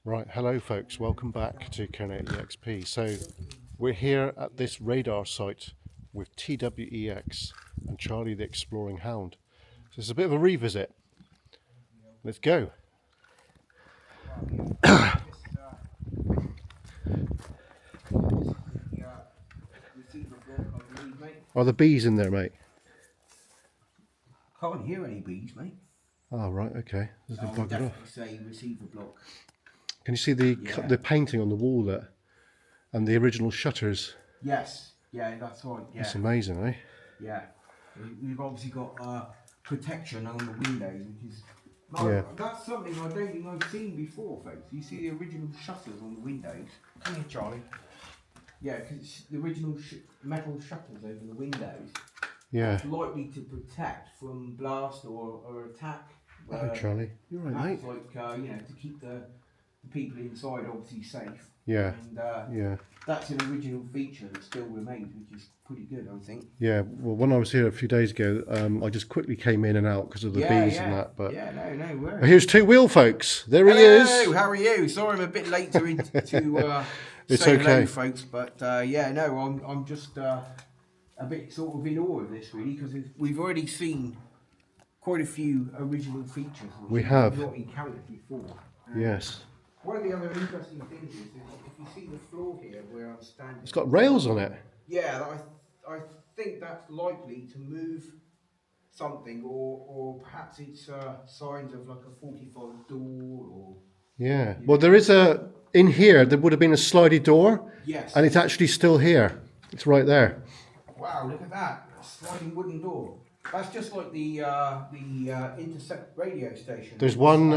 Right, hello folks, welcome back to Kernel EXP. So we're here at this radar site with TWEX and Charlie the Exploring Hound. So it's a bit of a revisit. Let's go. Are the bees in there, mate? Can't hear any bees, mate. Oh, right, okay. This is buggered off. Say receiver block. Can you see the painting on the wall there? And the original shutters? Yes, yeah, that's right. Yeah, It's amazing, eh? yeah. We've obviously got protection on the windows, which is that's something I don't think I've seen before, folks. You see the original shutters on the windows. Come here, Charlie. Yeah, because it's the original metal shutters over the windows. Yeah. It's likely to protect from blast or attack. Hello, Charlie. You're right, mate. Like to keep the people inside obviously safe. Yeah. And yeah. That's an original feature that still remains, which is pretty good, I think. Yeah. Well, when I was here a few days ago, I just quickly came in and out because of the bees and that. But no worries. But here's Two Wheel, folks. There he Hello, is. How are you? Sorry, I'm a bit late to It's say okay, hello, folks. But I'm just a bit sort of in awe of this, really, because we've already seen quite a few original features which We have. not encountered before. Yes. One of the other interesting things is if you see the floor here where I'm standing. It's got rails on it. Yeah, I think that's likely to move something, or perhaps it's signs of like a 45 door, or. Yeah. Well, there is in here. There would have been a slidey door. Yes. And it's actually still here. It's right there. Wow! Look at that, a sliding wooden door. That's just like the Intercept radio station. There's one.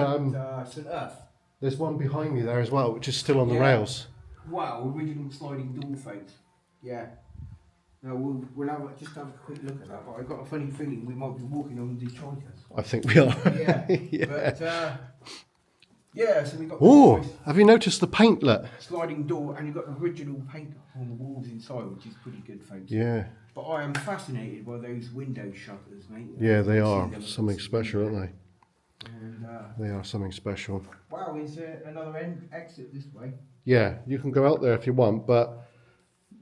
St. Earth. There's one behind me there as well, which is still on the rails. Wow, original sliding door, folks. Yeah. No, we'll just have a quick look at that. But I've got a funny feeling we might be walking on detritus. I think we are. Yeah. Yeah. But so we got. Oh, have you noticed the paintlet? Sliding door, and you've got original paint on the walls inside, which is pretty good, folks. Yeah. But I am fascinated by those window shutters, mate. Yeah, they are something special, aren't they? And, They are something special. wow, is there another exit this way? Yeah, you can go out there if you want, but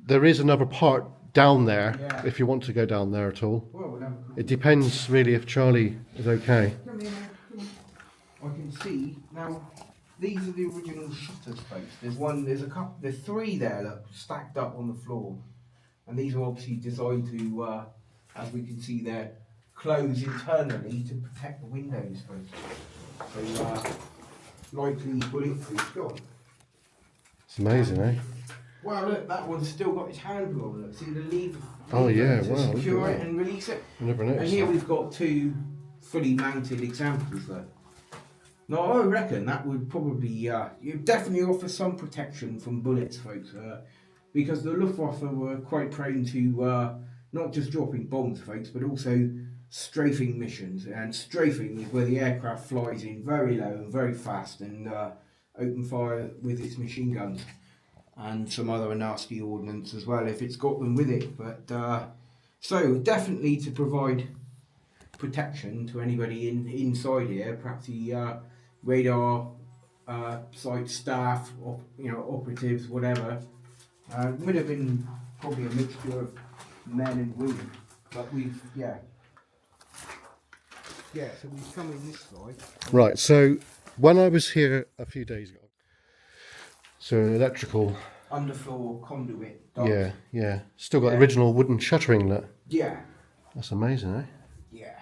there is another part down there if you want to go down there at all. Well, we'll have a quick It depends really if Charlie is okay. Come here, mate. Come on. I can see now. These are the original shutters, folks. There's three there, look, stacked up on the floor, and these are obviously designed to, as we can see there, close internally to protect the windows, folks. So likely bulletproof. Go on. It's amazing, eh? Wow, look, that one's still got its handle on. Look, see the lever. Oh yeah, to wow. secure it and release it. I never And noticed here that. we've got two fully mounted examples there. Now I reckon that would probably you definitely offer some protection from bullets, folks, because the Luftwaffe were quite prone to not just dropping bombs, folks, but also strafing missions. And strafing is where the aircraft flies in very low and very fast and open fire with its machine guns and some other nasty ordnance as well if it's got them with it. But so definitely to provide protection to anybody inside here, perhaps the radar site staff, or operatives, whatever. Would have been probably a mixture of men and women, but so we've come in this side. Right, so when I was here a few days ago, so an electrical, Underfloor conduit. yeah, still got original wooden shuttering lit. Yeah. That's amazing, eh? Yeah.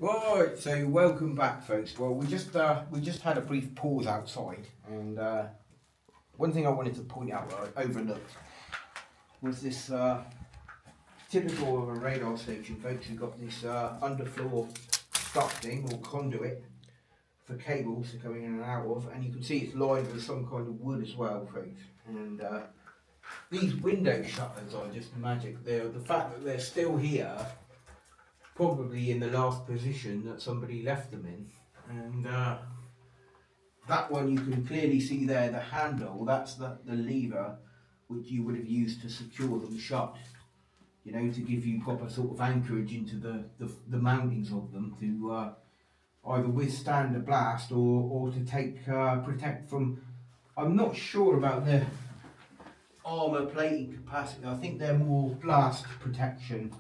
Right, so welcome back, folks. Well, we just had a brief pause outside, and one thing I wanted to point out that I overlooked was this typical of a radar station, folks. We've got this underfloor ducting or conduit for cables to go in and out of, and you can see it's lined with some kind of wood as well, folks. And these window shutters are just magic. The fact that they're still here, probably in the last position that somebody left them in, and that one you can clearly see there, the handle, that's the lever which you would have used to secure them shut, to give you proper sort of anchorage into the mountings of them to either withstand a blast or to take protect from. I'm not sure about the armor plating capacity. I think they're more blast protection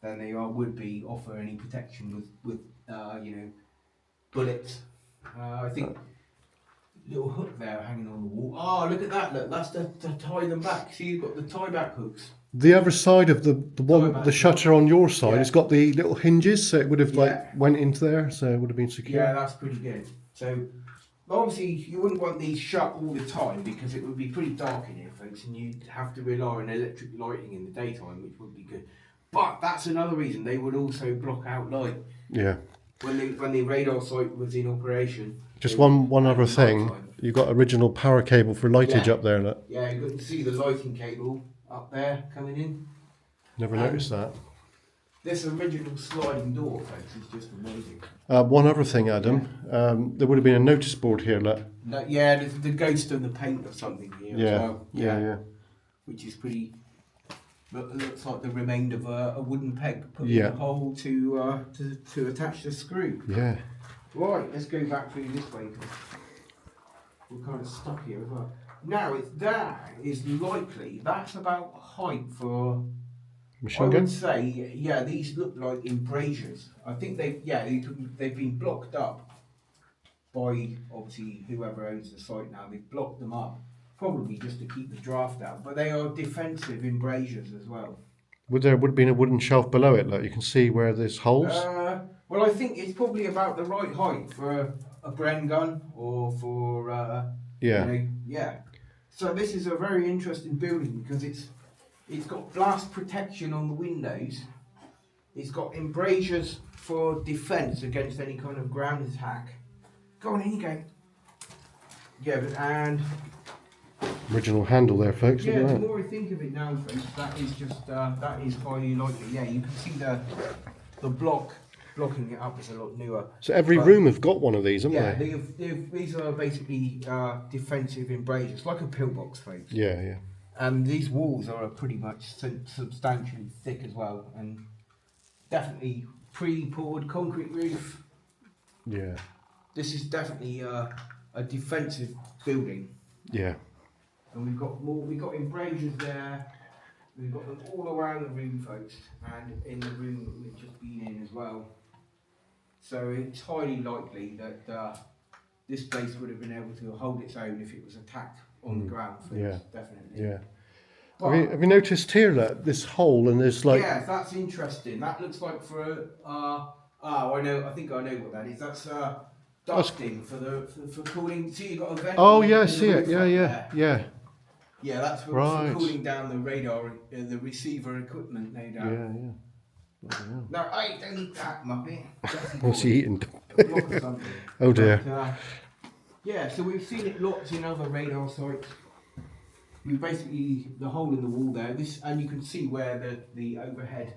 than they would be offer any protection with you know, bullets. I think little hook there hanging on the wall. Oh, look at that! Look, that's to tie them back. See, you've got the tie back hooks. The other side of the one, the shutter on your side, Yeah. it's got the little hinges, so it would have Yeah. like went into there, so it would have been secure. Yeah, that's pretty good. So obviously you wouldn't want these shut all the time because it would be pretty dark in here, folks, and you'd have to rely on electric lighting in the daytime, which would be good. But that's another reason they would also block out light. Yeah. When the radar sight was in operation. Just one other thing, you've got original power cable for lightage up there, look. Yeah, you can see the lighting cable up there coming in. Never noticed that. This original sliding door, folks, is just amazing. One other thing, Adam, there would have been a notice board here, look. No, yeah, the ghost and the paint of something here as well. Yeah. Which is pretty. Looks like the remainder of a wooden peg put in a hole to attach the screw. Yeah. Right, let's go back through this way because we're kind of stuck here as well. Now, that is likely, that's about height for, Machine I gun? would say, yeah, these look like embrasures. I think they've been blocked up by, obviously, whoever owns the site now. They've blocked them up, probably just to keep the draft out. But they are defensive embrasures as well. Would have been a wooden shelf below it, look? You can see where there's holes? Well, I think it's probably about the right height for a Bren gun or for, yeah. So this is a very interesting building because it's got blast protection on the windows. It's got embrasures for defence against any kind of ground attack. Go on, in you go. Yeah, and Original handle there, folks. yeah, Look the at that. more I think of it now, folks, that is just that is highly likely. Yeah, you can see the blocking it up is a lot newer. So every room have got one of these, haven't they? Yeah, these are basically defensive embrasures, like a pillbox, folks. Yeah. And these walls are pretty much substantially thick as well, and definitely pre-poured concrete roof. Yeah. This is definitely a defensive building. Yeah. And we've got embrasures there. We've got them all around the room, folks, and in the room that we've just been in as well. So it's highly likely that this place would have been able to hold its own if it was attacked on the ground, folks. Yeah. Definitely. Yeah. But, Have you noticed here, look, this hole and there's like... yeah, that's interesting. That looks like for I think I know what that is. That's ducting for cooling. See, you've got a vent. Oh yeah, I see it. Yeah. Yeah, that's for cooling down the radar, the receiver equipment, no doubt. Yeah. No, I don't eat that, Muppet. What's he eating? A block or something. Oh dear. But, yeah, so we've seen it lots in other radar sites. We basically the hole in the wall there. And you can see where the overhead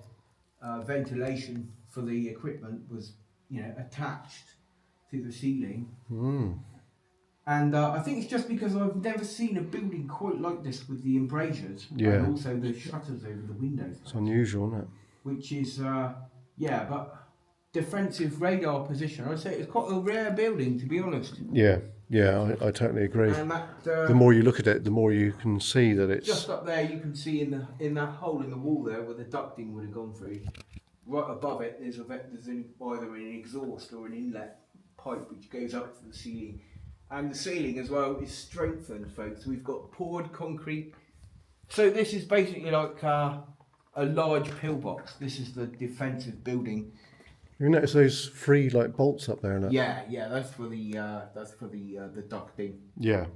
ventilation for the equipment was, attached to the ceiling. And I think it's just because I've never seen a building quite like this with the embrasures and also the shutters over the windows. It's unusual, isn't it? Which is, but defensive radar position. I'd say it's quite a rare building, to be honest. Yeah, I totally agree. And that, the more you look at it, the more you can see that it's... Just up there, you can see in that hole in the wall there where the ducting would have gone through. Right above it, there's either an exhaust or an inlet pipe which goes up to the ceiling. And the ceiling as well is strengthened, folks. We've got poured concrete. So this is basically like a large pillbox. This is the defensive building. You notice those three like bolts up there, look? Yeah, that's for the ducting. Yeah.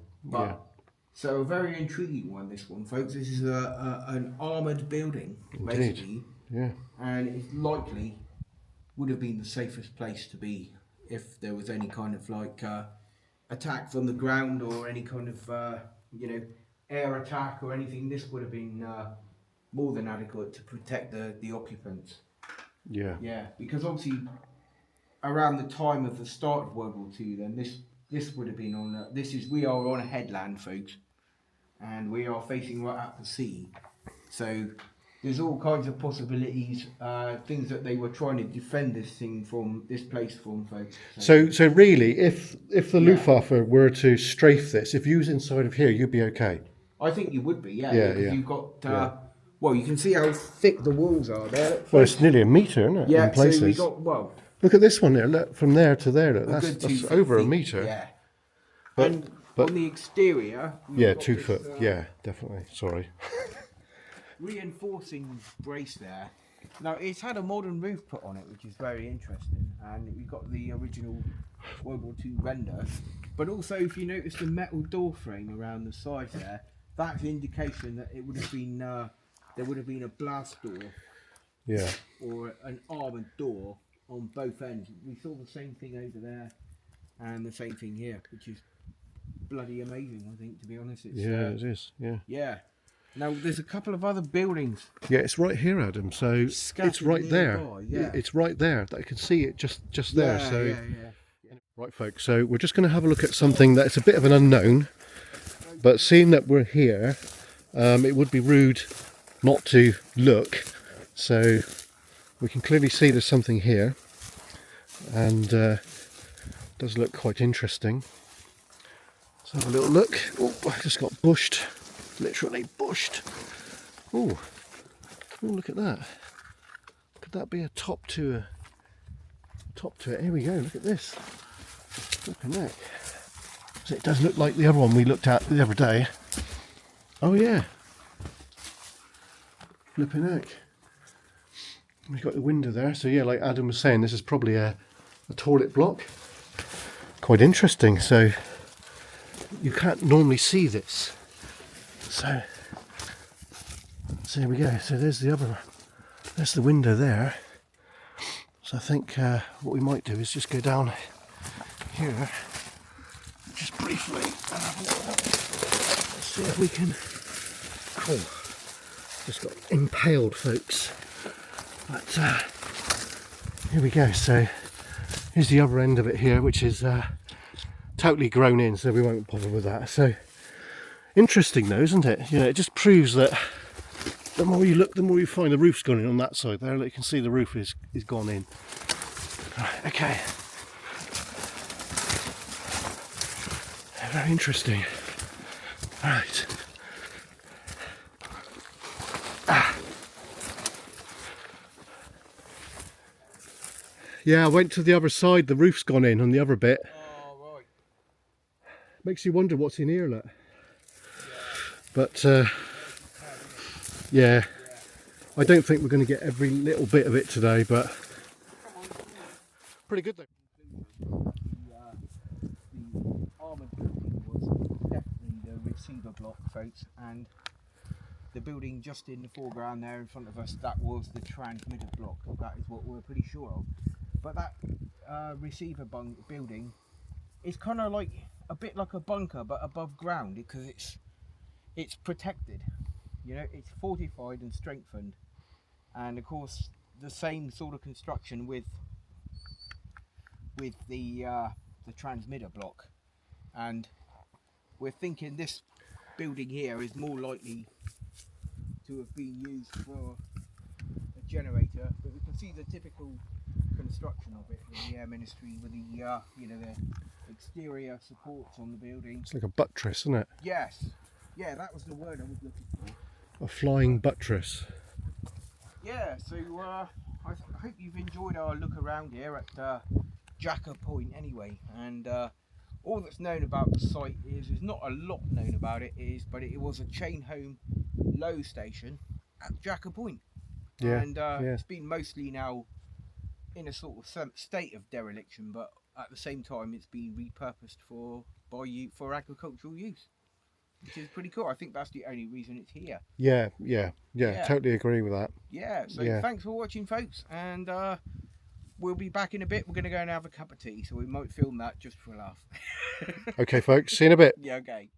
So a very intriguing one, this one, folks. This is an armoured building, basically. Yeah. And it likely would have been the safest place to be if there was any kind of like attack from the ground or any kind of air attack or anything. This would have been more than adequate to protect the occupants. Yeah, because obviously around the time of the start of World War II, then this would have been on. We are on a headland, folks, and we are facing right out to sea. So there's all kinds of possibilities, things that they were trying to defend this place from, folks. So really, if the Yeah. Luftwaffe were to strafe this, if you was inside of here, you'd be okay. I think you would be, Yeah, because yeah. you've got, Yeah. well, you can see how thick the walls are there. Well, it's nearly a metre, isn't it? Yeah, In places. so we got, well, Look at this one there. Look, from there to there. Look, a good that's 2 over a feet, metre. Yeah. But- And but- on the exterior, we've Yeah, got 2 this, foot. Yeah, definitely. Sorry. reinforcing brace there. Now it's had a modern roof put on it, which is very interesting, and we've got the original World War II render. But also, if you notice the metal door frame around the side there, that's indication that it would have been there would have been a blast door Yeah. or an armoured door on both ends. We saw the same thing over there and the same thing here, which is bloody amazing. I think, to be honest, it's Yeah, it is. Yeah. yeah. Now there's a couple of other buildings. Yeah, it's right here, Adam. So it's Scattered right there. nearby, yeah. It's right there. I can see it just there. Yeah, So yeah. right, folks. So we're just going to have a look at something that's a bit of an unknown, but seeing that we're here, it would be rude not to look. So we can clearly see there's something here, and does look quite interesting. Let's have a little look. Oh, I just got bushed. Literally bushed. Oh, look at that. Could that be a top to it? Here we go. Look at this. Flipping heck. So it does look like the other one we looked at the other day. Oh yeah. Flipping heck. We've got the window there. So yeah, like Adam was saying, this is probably a toilet block. Quite interesting. So you can't normally see this. So here we go. So there's the window there. So I think what we might do is just go down here, just briefly, and have a look. Let's see if we can. Cool. Just got impaled, folks. But here we go. So here's the other end of it here, which is totally grown in, so we won't bother with that. So interesting though, isn't it? You know, it just proves that the more you look, the more you find the roof's gone in on that side there. Like you can see the roof is gone in. Right, okay. Very interesting. Right. Yeah, I went to the other side, the roof's gone in on the other bit. Oh, right. Makes you wonder what's in here, look. But yeah, I don't think we're going to get every little bit of it today, but pretty good though. The armoured building was definitely the receiver block, folks, and the building just in the foreground there in front of us, that was the transmitter block. That is what we're pretty sure of. But that receiver building is kind of like a bit like a bunker, but above ground, because it's protected. You know, it's fortified and strengthened, and of course the same sort of construction with the transmitter block. And we're thinking this building here is more likely to have been used for a generator, but we can see the typical construction of it with the Air Ministry, with the you know, the exterior supports on the building. It's like a buttress, isn't it? Yes, yeah, that was the word I was looking for. A flying buttress. Yeah, so I hope you've enjoyed our look around here at JACKA Point anyway, and all that's known about the site is not a lot known about it, but it was a chain home low station at JACKA Point. Yeah, And yeah. it's been mostly now in a sort of state of dereliction, but at the same time it's been repurposed for agricultural use, which is pretty cool. I think that's the only reason it's here. Yeah, Yeah. totally agree with that. Yeah, so Yeah. thanks for watching, folks, and we'll be back in a bit. We're going to go and have a cup of tea, so we might film that just for a laugh. Okay, folks, see you in a bit. Yeah, okay.